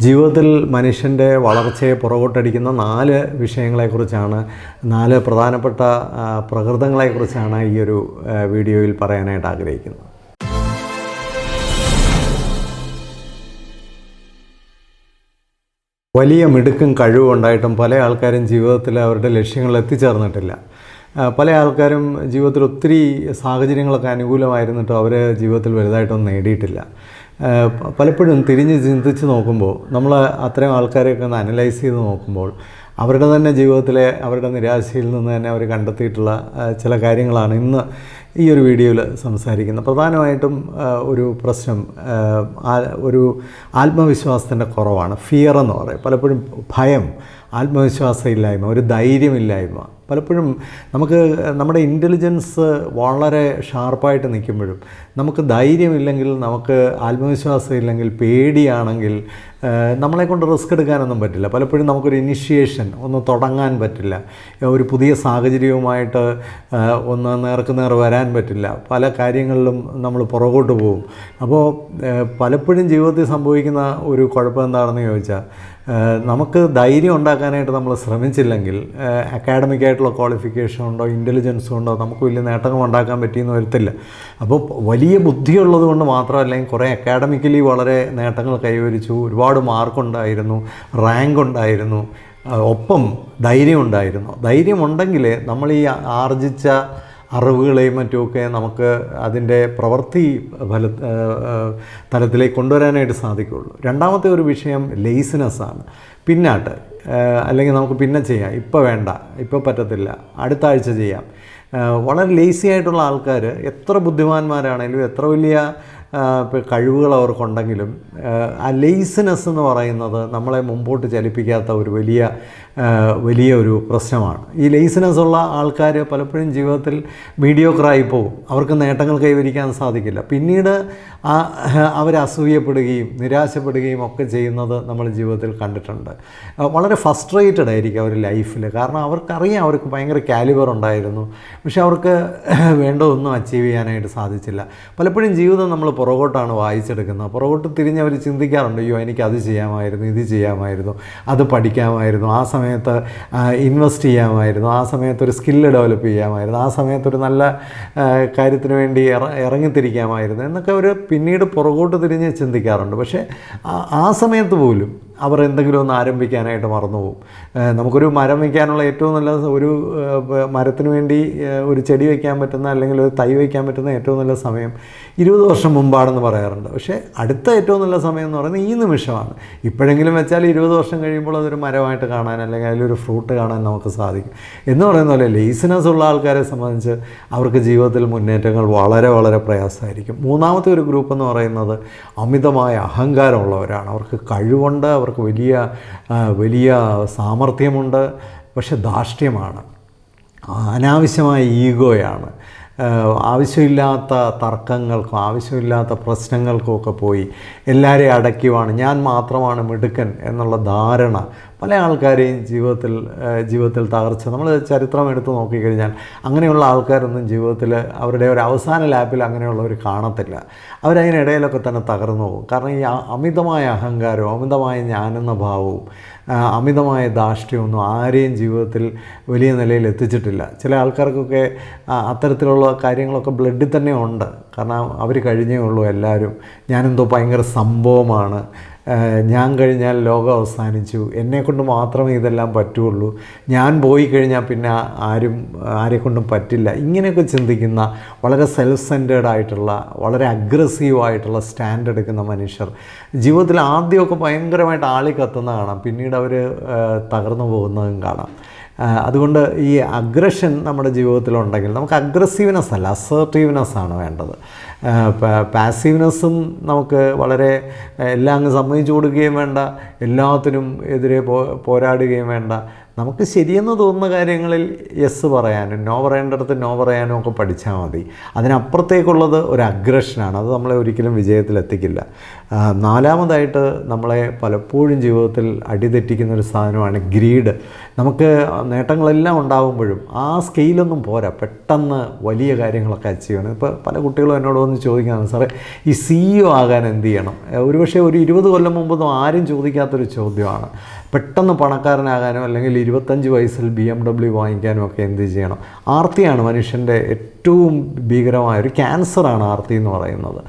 ജീവിതത്തിൽ മനുഷ്യൻ്റെ വളർച്ചയെ പുറകോട്ടടിക്കുന്ന 4 വിഷയങ്ങളെക്കുറിച്ചാണ്, 4 പ്രധാനപ്പെട്ട പ്രകൃതങ്ങളെക്കുറിച്ചാണ് ഈ ഒരു വീഡിയോയിൽ പറയാനായിട്ട് ആഗ്രഹിക്കുന്നത്. വലിയ മിടുക്കും കഴിവും ഉണ്ടായിട്ടും പല ആൾക്കാരും ജീവിതത്തിൽ അവരുടെ ലക്ഷ്യങ്ങളിൽ എത്തിച്ചേർന്നിട്ടില്ല. പല ആൾക്കാരും ജീവിതത്തിൽ ഒത്തിരി സാഹചര്യങ്ങളൊക്കെ അനുകൂലമായിരുന്നിട്ടും അവർ ജീവിതത്തിൽ വലുതായിട്ടൊന്നും നേടിയിട്ടില്ല. പലപ്പോഴും തിരിഞ്ഞ് ചിന്തിച്ച് നോക്കുമ്പോൾ, നമ്മൾ അത്തരം ആൾക്കാരെയൊക്കെ ഒന്ന് അനലൈസ് ചെയ്ത് നോക്കുമ്പോൾ അവരുടെ തന്നെ ജീവിതത്തിലെ അവരുടെ നിരാശയിൽ നിന്ന് തന്നെ അവർ കണ്ടെത്തിയിട്ടുള്ള ചില കാര്യങ്ങളാണ് ഇന്ന് ഈ ഒരു വീഡിയോയിൽ സംസാരിക്കുന്നത്. പ്രധാനമായിട്ടും ഒരു പ്രശ്നം ഒരു ആത്മവിശ്വാസത്തിൻ്റെ കുറവാണ്. ഫിയർ എന്ന് പറയും. പലപ്പോഴും ഭയം, ആത്മവിശ്വാസമില്ലായ്മ, ഒരു ധൈര്യമില്ലായ്മ. പലപ്പോഴും നമുക്ക് നമ്മുടെ ഇൻ്റലിജൻസ് വളരെ ഷാർപ്പായിട്ട് നിൽക്കുമ്പോഴും നമുക്ക് ധൈര്യമില്ലെങ്കിൽ, നമുക്ക് ആത്മവിശ്വാസം ഇല്ലെങ്കിൽ, പേടിയാണെങ്കിൽ നമ്മളെക്കൊണ്ട് റിസ്ക് എടുക്കാനൊന്നും പറ്റില്ല. പലപ്പോഴും നമുക്കൊരു ഇനിഷ്യേഷൻ ഒന്ന് തുടങ്ങാൻ പറ്റില്ല. ഒരു പുതിയ സാഹചര്യവുമായിട്ട് ഒന്ന് നേർക്കുനേർ വരാൻ പറ്റില്ല. പല കാര്യങ്ങളിലും നമ്മൾ പുറകോട്ട് പോകും. അപ്പോൾ പലപ്പോഴും ജീവിതത്തിൽ സംഭവിക്കുന്ന ഒരു കുഴപ്പം എന്താണെന്ന് ചോദിച്ചാൽ, നമുക്ക് ധൈര്യം ഉണ്ടാക്കാനായിട്ട് നമ്മൾ ശ്രമിച്ചില്ലെങ്കിൽ, അക്കാഡമിക്കായിട്ടുള്ള ക്വാളിഫിക്കേഷൻ ഉണ്ടോ, ഇൻ്റലിജൻസ് ഉണ്ടോ, നമുക്ക് വലിയ നേട്ടങ്ങൾ ഉണ്ടാക്കാൻ പറ്റിയെന്ന് വരത്തില്ല. അപ്പോൾ വലിയ ബുദ്ധിയുള്ളത് കൊണ്ട് മാത്രമല്ല, കുറേ അക്കാഡമിക്കലി വളരെ നേട്ടങ്ങൾ കൈവരിച്ചു, ഒരുപാട് മാർക്കുണ്ടായിരുന്നു, റാങ്ക് ഉണ്ടായിരുന്നു, ഒപ്പം ധൈര്യം ഉണ്ടായിരുന്നു. ധൈര്യമുണ്ടെങ്കിൽ നമ്മൾ ഈ ആർജിച്ച അറിവുകളെയും മറ്റുമൊക്കെ നമുക്ക് അതിൻ്റെ പ്രവൃത്തി തലത്തിലേക്ക് കൊണ്ടുവരാനായിട്ട് സാധിക്കുകയുള്ളൂ. രണ്ടാമത്തെ ഒരു വിഷയം ലേസിനെസ്സാണ്. പിന്നാട്ട്, അല്ലെങ്കിൽ നമുക്ക് പിന്നെ ചെയ്യാം, ഇപ്പോൾ വേണ്ട, ഇപ്പോൾ പറ്റത്തില്ല, അടുത്ത ആഴ്ച ചെയ്യാം. വളരെ ലേസി ആയിട്ടുള്ള ആൾക്കാർ എത്ര ബുദ്ധിമാന്മാരാണെങ്കിലും, എത്ര വലിയ കഴിവുകൾ അവർക്കുണ്ടെങ്കിലും, ആ ലേസിനെസ് എന്ന് പറയുന്നത് നമ്മളെ മുമ്പോട്ട് ചലിപ്പിക്കാത്ത ഒരു വലിയ ഒരു പ്രശ്നമാണ്. ഈ ലേസിനെസ് ഉള്ള ആൾക്കാർ പലപ്പോഴും ജീവിതത്തിൽ മീഡിയോക്രായി പോകും. അവർക്ക് നേട്ടങ്ങൾ കൈവരിക്കാൻ സാധിക്കില്ല. പിന്നീട് അവർ അസൂയപ്പെടുകയും നിരാശപ്പെടുകയും ഒക്കെ ചെയ്യുന്നത് നമ്മൾ ജീവിതത്തിൽ കണ്ടിട്ടുണ്ട്. വളരെ ഫസ്ട്രേറ്റഡ് ആയിരിക്കും അവർ ലൈഫിൽ. കാരണം അവർക്കറിയാം അവർക്ക് ഭയങ്കര കാലിബർ ഉണ്ടായിരുന്നു, പക്ഷെ അവർക്ക് വേണ്ടതൊന്നും അച്ചീവ് ചെയ്യാനായിട്ട് സാധിച്ചില്ല. പലപ്പോഴും ജീവിതം നമ്മൾ പുറകോട്ടാണ് വായിച്ചെടുക്കുന്നത്. പുറകോട്ട് തിരിഞ്ഞ് അവർ ചിന്തിക്കാറുണ്ട്, അയ്യോ എനിക്കത് ചെയ്യാമായിരുന്നു, ഇത് ചെയ്യാമായിരുന്നു, അത് പഠിക്കാമായിരുന്നു, ആ സമയത്ത് ഇൻവെസ്റ്റ് ചെയ്യാമായിരുന്നു, ആ സമയത്ത് ഒരു സ്കില്ല് ഡെവലപ്പ് ചെയ്യാമായിരുന്നു, ആ സമയത്തൊരു നല്ല കാര്യത്തിന് വേണ്ടി ഇറങ്ങിത്തിരിക്കാമായിരുന്നു എന്നൊക്കെ അവർ പിന്നീട് പുറകോട്ട് തിരിഞ്ഞ് ചിന്തിക്കാറുണ്ട്. പക്ഷേ ആ സമയത്ത് പോലും അവർ എന്തെങ്കിലും ഒന്ന് ആരംഭിക്കാനായിട്ട് മറന്നുപോകും. നമുക്കൊരു മരം വയ്ക്കാനുള്ള ഏറ്റവും നല്ല, ഒരു മരത്തിന് വേണ്ടി ഒരു ചെടി വയ്ക്കാൻ പറ്റുന്ന, അല്ലെങ്കിൽ ഒരു തൈ വയ്ക്കാൻ പറ്റുന്ന ഏറ്റവും നല്ല സമയം 20 വർഷം മുമ്പാണെന്ന് പറയാറുണ്ട്. പക്ഷേ അടുത്ത ഏറ്റവും നല്ല സമയം എന്ന് പറയുന്നത് ഈ നിമിഷമാണ്. ഇപ്പോഴെങ്കിലും വെച്ചാൽ 20 വർഷം കഴിയുമ്പോൾ അതൊരു മരമായിട്ട് കാണാൻ, അല്ലെങ്കിൽ അതിലൊരു ഫ്രൂട്ട് കാണാൻ നമുക്ക് സാധിക്കും എന്ന് പറയുന്ന പോലെ ലേസിനെസ് ഉള്ള ആൾക്കാരെ സംബന്ധിച്ച് അവർക്ക് ജീവിതത്തിൽ മുന്നേറ്റങ്ങൾ വളരെ വളരെ പ്രയാസമായിരിക്കും. മൂന്നാമത്തെ ഒരു ഗ്രൂപ്പ് എന്ന് പറയുന്നത് അമിതമായ അഹങ്കാരമുള്ളവരാണ്. അവർക്ക് കഴിവുണ്ട്, അവർക്ക് വലിയ സാമർഥ്യമുണ്ട്, പക്ഷെ ധാർഷ്ട്യമാണ്, അനാവശ്യമായ ഈഗോയാണ്. ആവശ്യമില്ലാത്ത തർക്കങ്ങൾക്കും ആവശ്യമില്ലാത്ത പ്രശ്നങ്ങൾക്കുമൊക്കെ പോയി എല്ലാവരെയും അടയ്ക്കുവാണ്, ഞാൻ മാത്രമാണ് മിടുക്കൻ എന്നുള്ള ധാരണ പല ആൾക്കാരെയും ജീവിതത്തിൽ തകർച്ച. നമ്മൾ ചരിത്രം എടുത്ത് നോക്കിക്കഴിഞ്ഞാൽ അങ്ങനെയുള്ള ആൾക്കാരൊന്നും ജീവിതത്തിൽ അവരുടെ ഒരു അവസാന ലാപ്പിൽ അങ്ങനെയുള്ളവർ കാണത്തില്ല. അവരതിനിടയിലൊക്കെ തന്നെ തകർന്നു പോകും. കാരണം ഈ അമിതമായ അഹങ്കാരവും അമിതമായ ഞാനെന്ന ഭാവവും അമിതമായ ധാർഷ്ട്യമൊന്നും ആരെയും ജീവിതത്തിൽ വലിയ നിലയിൽ എത്തിച്ചിട്ടില്ല. ചില ആൾക്കാർക്കൊക്കെ അത്തരത്തിലുള്ള കാര്യങ്ങളൊക്കെ ബ്ലഡിൽ തന്നെ ഉണ്ട്. കാരണം അവർ കഴിഞ്ഞേ ഉള്ളൂ എല്ലാവരും. ഞാനെന്തോ ഭയങ്കര സംഭവമാണ്, ഞാൻ കഴിഞ്ഞാൽ ലോകം അവസാനിച്ചു, എന്നെക്കൊണ്ട് മാത്രമേ ഇതെല്ലാം പറ്റുള്ളൂ, ഞാൻ പോയി കഴിഞ്ഞാൽ പിന്നെ ആരെക്കൊണ്ടും പറ്റില്ല, ഇങ്ങനെയൊക്കെ ചിന്തിക്കുന്ന വളരെ സെൽഫ് സെൻറ്റേർഡ് ആയിട്ടുള്ള, വളരെ അഗ്രസീവായിട്ടുള്ള സ്റ്റാൻഡ് എടുക്കുന്ന മനുഷ്യർ ജീവിതത്തിൽ ആദ്യമൊക്കെ ഭയങ്കരമായിട്ട് ആളിക്കത്തുന്ന കാണാം, പിന്നീട് അവർ തകർന്നു പോകുന്നതും കാണാം. അതുകൊണ്ട് ഈ അഗ്രഷൻ നമ്മുടെ ജീവിതത്തിലുണ്ടെങ്കിൽ നമുക്ക് അഗ്രസീവ്നെസ് അല്ല, അസേർട്ടീവ്നെസ്സാണ് വേണ്ടത്. പാസീവ്നെസ്സും നമുക്ക് വളരെ എല്ലാം അങ്ങ് സമ്മതിച്ചു കൊടുക്കുകയും വേണ്ട, എല്ലാത്തിനും എതിരെ പോരാടുകയും വേണ്ട. നമുക്ക് ശരിയെന്ന് തോന്നുന്ന കാര്യങ്ങളിൽ യെസ് പറയാനും നോ പറയേണ്ടടുത്ത് നോ പറയാനും ഒക്കെ പഠിച്ചാൽ മതി. അതിനപ്പുറത്തേക്കുള്ളത് ഒരു അഗ്രഷനാണ്. അത് നമ്മളെ ഒരിക്കലും വിജയത്തിലെത്തിക്കില്ല. നാലാമതായിട്ട് നമ്മളെ പലപ്പോഴും ജീവിതത്തിൽ അടിതെറ്റിക്കുന്നൊരു സാധനമാണ് ഗ്രീഡ്. നമുക്ക് നേട്ടങ്ങളെല്ലാം ഉണ്ടാകുമ്പോഴും ആ സ്കെയിലൊന്നും പോരാ, പെട്ടെന്ന് വലിയ കാര്യങ്ങളൊക്കെ അച്ചീവ് ചെയ്യണം. ഇപ്പോൾ പല കുട്ടികളും എന്നോട് വന്ന് ചോദിക്കുകയാണ്, സാറേ ഈ CEO ആകാൻ എന്ത് ചെയ്യണം? ഒരുപക്ഷെ ഒരു 20 കൊല്ലം മുമ്പൊന്നും ആരും ചോദിക്കാത്തൊരു ചോദ്യമാണ്. പെട്ടെന്ന് പണക്കാരനാകാനോ അല്ലെങ്കിൽ 25 വയസ്സിൽ BMW വാങ്ങിക്കാനോ ഒക്കെ എന്ത് ചെയ്യണം? ആർത്തിയാണ് മനുഷ്യൻ്റെ ഏറ്റവും ഭീകരമായ ഒരു ക്യാൻസറാണ് ആർത്തി എന്ന് പറയുന്നത്.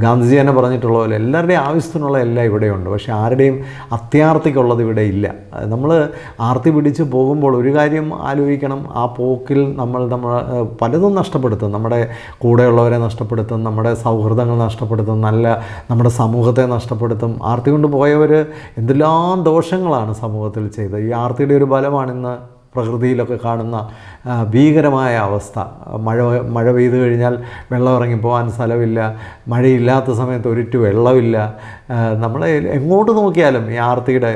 ഗാന്ധിജി തന്നെ പറഞ്ഞിട്ടുള്ള പോലെ എല്ലാവരുടെയും ആവശ്യത്തിനുള്ള എല്ലാം ഇവിടെയുണ്ട്, പക്ഷേ ആരുടെയും അത്യാർത്തിക്കുള്ളത് ഇവിടെ ഇല്ല. നമ്മൾ ആർത്തി പിടിച്ച് പോകുമ്പോൾ ഒരു കാര്യം ആലോചിക്കണം, ആ പോക്കിൽ നമ്മൾ പലതും നഷ്ടപ്പെടുത്തും. നമ്മുടെ കൂടെയുള്ളവരെ നഷ്ടപ്പെടുത്തും, നമ്മുടെ സൗഹൃദങ്ങൾ നഷ്ടപ്പെടുത്തും, നമ്മുടെ സമൂഹത്തെ നഷ്ടപ്പെടുത്തും. ആർത്തി കൊണ്ട് പോയവർ എന്തെല്ലാം ദോഷങ്ങളാണ് സമൂഹത്തിൽ ചെയ്തത്. ഈ ആർത്തിയുടെ ഒരു ബലമാണിന്ന് പ്രകൃതിയിലൊക്കെ കാണുന്ന ഭീകരമായ അവസ്ഥ. മഴ പെയ്തു കഴിഞ്ഞാൽ വെള്ളം ഇറങ്ങിപ്പോകാൻ സ്ഥലമില്ല, മഴയില്ലാത്ത സമയത്ത് ഒരിറ്റു വെള്ളമില്ല. നമ്മൾ എങ്ങോട്ട് നോക്കിയാലും ഈ ആർത്തിയുടെ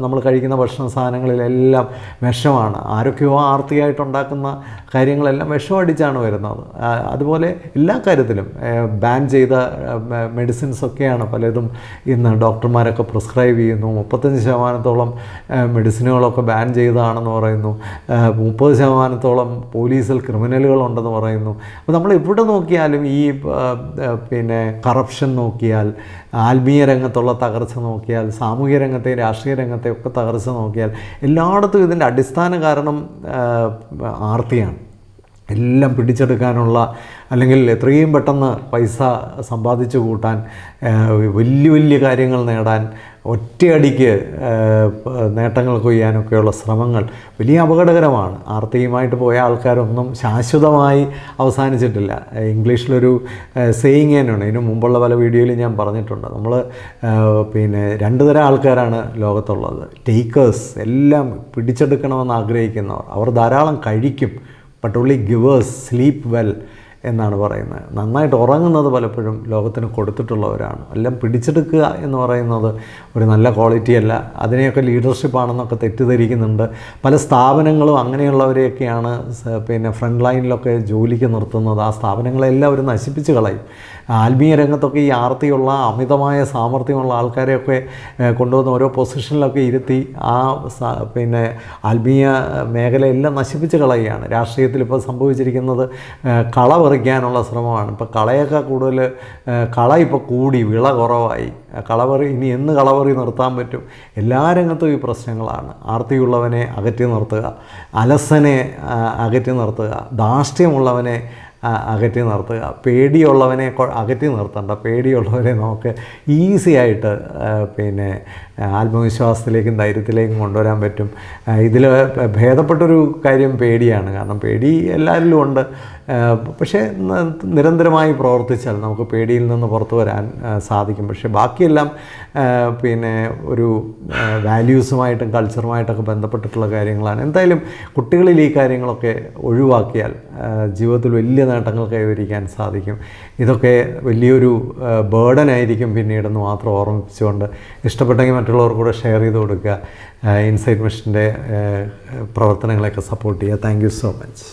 നമ്മൾ കഴിക്കുന്ന ഭക്ഷണ സാധനങ്ങളിലെല്ലാം വിഷമാണ്. ആരൊക്കെയോ ആർത്തിയായിട്ടുണ്ടാക്കുന്ന കാര്യങ്ങളെല്ലാം വിഷമടിച്ചാണ് വരുന്നത്. അതുപോലെ എല്ലാ കാര്യത്തിലും ബാൻ ചെയ്ത മെഡിസിൻസൊക്കെയാണ് പലതും ഇന്ന് ഡോക്ടർമാരൊക്കെ പ്രിസ്ക്രൈബ് ചെയ്യുന്നു. 35% മെഡിസിനുകളൊക്കെ ബാൻ ചെയ്തതാണെന്ന് പറയുന്നു. 30% പോലീസിൽ ക്രിമിനലുകളുണ്ടെന്ന് പറയുന്നു. അപ്പോൾ നമ്മൾ എവിടെ നോക്കിയാലും ഈ കറപ്ഷൻ നോക്കിയാൽ, ആത്മീയ രംഗത്തുള്ള തകർച്ച നോക്കിയാൽ, സാമൂഹ്യ രംഗത്തെയും രാഷ്ട്രീയ രംഗത്തെയും ഒക്കെ തകർച്ച നോക്കിയാൽ എല്ലായിടത്തും ഇതിൻ്റെ അടിസ്ഥാന കാരണം ആർത്തിയാണ്. എല്ലാം പിടിച്ചെടുക്കാനുള്ള, അല്ലെങ്കിൽ എത്രയും പെട്ടെന്ന് പൈസ സമ്പാദിച്ചു കൂട്ടാൻ, വലിയ വലിയ കാര്യങ്ങൾ നേടാൻ, ഒറ്റയടിക്ക് നേട്ടങ്ങൾ കൊയ്യാനൊക്കെയുള്ള ശ്രമങ്ങൾ വലിയ അപകടകരമാണ്. ആർത്തിയുമായിട്ട് പോയ ആൾക്കാരൊന്നും ശാശ്വതമായി അവസാനിച്ചിട്ടില്ല. ഇംഗ്ലീഷിലൊരു സേയിങ് തന്നെയാണ്, ഇതിനു മുമ്പുള്ള പല വീഡിയോയിലും ഞാൻ പറഞ്ഞിട്ടുണ്ട്. നമ്മൾ 2 തരം ആൾക്കാരാണ് ലോകത്തുള്ളത്. ടേക്കേഴ്സ്, എല്ലാം പിടിച്ചെടുക്കണമെന്ന് ആഗ്രഹിക്കുന്നവർ. അവർ ധാരാളം കഴിക്കും, but only givers sleep well എന്നാണ് പറയുന്നത്. നന്നായിട്ട് ഉറങ്ങുന്നത് പലപ്പോഴും ലോകത്തിന് കൊടുത്തിട്ടുള്ളവരാണ്. എല്ലാം പിടിച്ചെടുക്കുക എന്ന് പറയുന്നത് ഒരു നല്ല ക്വാളിറ്റി അല്ല. അതിനെയൊക്കെ ലീഡർഷിപ്പാണെന്നൊക്കെ തെറ്റിദ്ധരിക്കുന്നുണ്ട്. പല സ്ഥാപനങ്ങളും അങ്ങനെയുള്ളവരെയൊക്കെയാണ് ഫ്രണ്ട് ലൈനിലൊക്കെ ജോലിക്ക് നിർത്തുന്നത്. ആ സ്ഥാപനങ്ങളെല്ലാം അവർ നശിപ്പിച്ച് കളയും. ആത്മീയ രംഗത്തൊക്കെ ഈ ആർത്തിയുള്ള അമിതമായ സാമർഥ്യമുള്ള ആൾക്കാരെയൊക്കെ കൊണ്ടുവന്ന് ഓരോ പൊസിഷനിലൊക്കെ ഇരുത്തി ആ ആത്മീയ മേഖലയെല്ലാം നശിപ്പിച്ച് കളയുകയാണ്. രാഷ്ട്രീയത്തിൽ ഇപ്പോൾ സംഭവിച്ചിരിക്കുന്നത് കള പറിക്കാനുള്ള ശ്രമമാണ്. ഇപ്പോൾ കളയൊക്കെ കൂടുതൽ, കള ഇപ്പോൾ കൂടി, വിള കുറവായി. കളപറി ഇനി എന്ന് കളപറി നിർത്താൻ പറ്റും? എല്ലാ രംഗത്തും ഈ പ്രശ്നങ്ങളാണ്. ആർത്തിയുള്ളവനെ അകറ്റി നിർത്തുക, അലസനെ അകറ്റി നിർത്തുക, ധാർഷ്ട്യമുള്ളവനെ അകറ്റി നിർത്തുക, പേടിയുള്ളവനെ അകറ്റി നിർത്തണ്ട. പേടിയുള്ളവരെ നമുക്ക് ഈസി ആയിട്ട് ആത്മവിശ്വാസത്തിലേക്കും ധൈര്യത്തിലേക്കും കൊണ്ടുവരാൻ പറ്റും. ഇതിൽ ഭേദപ്പെട്ടൊരു കാര്യം പേടിയാണ്. കാരണം പേടി എല്ലാവരിലും ഉണ്ട്. പക്ഷേ നിരന്തരമായി പ്രവർത്തിച്ചാൽ നമുക്ക് പേടിയിൽ നിന്ന് പുറത്തു വരാൻ സാധിക്കും. പക്ഷേ ബാക്കിയെല്ലാം ഒരു വാല്യൂസുമായിട്ടും കൾച്ചറുമായിട്ടൊക്കെ ബന്ധപ്പെട്ടിട്ടുള്ള കാര്യങ്ങളാണ്. എന്തായാലും കുട്ടികളിൽ ഈ കാര്യങ്ങളൊക്കെ ഒഴിവാക്കിയാൽ ജീവിതത്തിൽ വലിയ നേട്ടങ്ങൾ കൈവരിക്കാൻ സാധിക്കും. ഇതൊക്കെ വലിയൊരു ബേർഡനായിരിക്കും പിന്നീടെന്ന് മാത്രം ഓർമ്മിപ്പിച്ചുകൊണ്ട്, ഇഷ്ടപ്പെട്ടെങ്കിൽ മറ്റുള്ളവർക്ക് കൂടെ ഷെയർ ചെയ്ത് കൊടുക്കുക. ഇൻസൈറ്റ് മിഷൻ്റെ പ്രവർത്തനങ്ങളെയൊക്കെ സപ്പോർട്ട് ചെയ്യുക. Thank you so much.